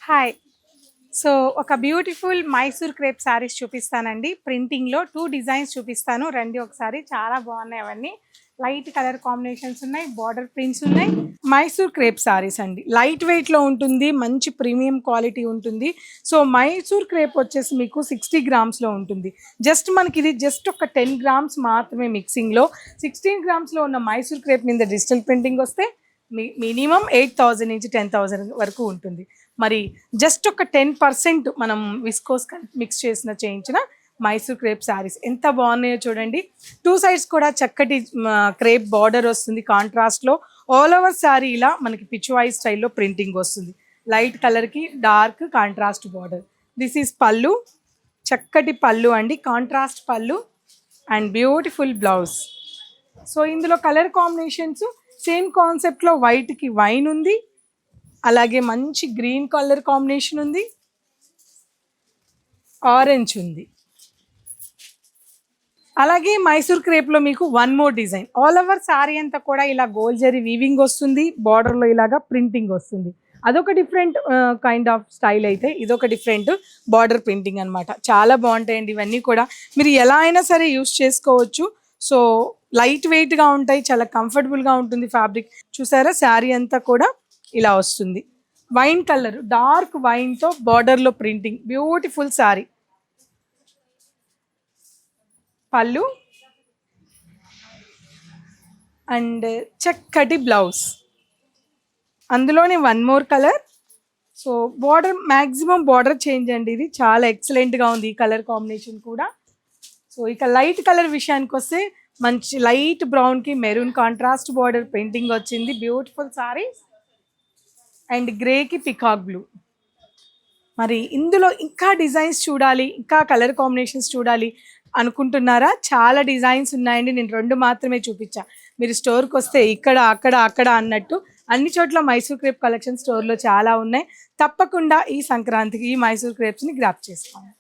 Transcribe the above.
Hi. So ఒక beautiful Mysore crepe saris చూపిస్తానండి. ప్రింటింగ్లో 2 designs చూపిస్తాను. రండి ఒకసారి. చాలా బాగున్నాయి అవన్నీ. లైట్ కలర్ కాంబినేషన్స్ ఉన్నాయి, బార్డర్ ప్రింట్స్ ఉన్నాయి. మైసూర్ క్రేప్ శారీస్ అండి. లైట్ వెయిట్లో ఉంటుంది, మంచి ప్రీమియం క్వాలిటీ ఉంటుంది. సో మైసూర్ క్రేప్ వచ్చేసి మీకు 60 గ్రామ్స్లో ఉంటుంది. మనకి ఇది ఒక 10 గ్రామ్స్ మాత్రమే మిక్సింగ్లో. 16 గ్రామ్స్లో ఉన్న మైసూర్ క్రేప్ మీద డిజిటల్ ప్రింటింగ్ వస్తే మినిమం 8,000 నుంచి 10,000 వరకు ఉంటుంది. మరి ఒక 10% మనం విస్కోస్ మిక్స్ చేయించిన మైసూర్ క్రేప్ శారీస్ ఎంత బాగున్నాయో చూడండి. 2 సైడ్స్ కూడా చక్కటి క్రేప్ బార్డర్ వస్తుంది కాంట్రాస్ట్లో. ఆల్ ఓవర్ శారీ ఇలా మనకి పిచ్వాయి స్టైల్లో ప్రింటింగ్ వస్తుంది. లైట్ కలర్కి dark contrast border. This is పళ్ళు, చక్కటి పళ్ళు అండి, కాంట్రాస్ట్ పళ్ళు అండ్ బ్యూటిఫుల్ బ్లౌజ్. సో ఇందులో కలర్ కాంబినేషన్స్ సేమ్ కాన్సెప్ట్లో వైట్కి వైన్ ఉంది, అలాగే మంచి గ్రీన్ కలర్ కాంబినేషన్ ఉంది, ఆరెంజ్ ఉంది. అలాగే మైసూర్ క్రేప్లో మీకు one more design. All over sari అంతా కూడా ఇలా గోల్డ్ జరీ వీవింగ్ వస్తుంది, బార్డర్లో ఇలాగా ప్రింటింగ్ వస్తుంది. అదొక డిఫరెంట్ కైండ్ ఆఫ్ స్టైల్ అయితే ఇదొక డిఫరెంట్ బార్డర్ ప్రింటింగ్ అనమాట. చాలా బాగుంటాయండి ఇవన్నీ కూడా. మీరు ఎలా అయినా సరే యూస్ చేసుకోవచ్చు. సో లైట్ వెయిట్గా ఉంటాయి, చాలా కంఫర్టబుల్గా ఉంటుంది ఫ్యాబ్రిక్. చూసారా శారీ అంతా కూడా ఇలా వస్తుంది. వైన్ కలర్, డార్క్ వైన్తో బార్డర్లో ప్రింటింగ్, బ్యూటిఫుల్ శారీ. పళ్ళు అండ్ చక్కటి బ్లౌజ్. అందులోనే one more colour. So border maximum border change అండి, ఇది చాలా ఎక్సలెంట్గా ఉంది ఈ కలర్ కాంబినేషన్ కూడా. సో ఇక లైట్ కలర్ విషయానికి వస్తే మంచి లైట్ బ్రౌన్కి మెరూన్ కాంట్రాస్ట్ బార్డర్ పెయింటింగ్ వచ్చింది, బ్యూటిఫుల్ సారీ. అండ్ గ్రేకి పికాక్ బ్లూ. మరి ఇందులో ఇంకా డిజైన్స్ చూడాలి, ఇంకా కలర్ కాంబినేషన్స్ చూడాలి అనుకుంటున్నారా? చాలా డిజైన్స్ ఉన్నాయండి. నేను 2 మాత్రమే చూపించా. మీరు స్టోర్కి వస్తే ఇక్కడ అక్కడ అక్కడ అన్నట్టు అన్ని చోట్ల మైసూర్ క్రేప్ కలెక్షన్ స్టోర్లో చాలా ఉన్నాయి. తప్పకుండా ఈ సంక్రాంతికి ఈ మైసూర్ క్రేప్స్ని గ్రాప్ చేసుకోండి.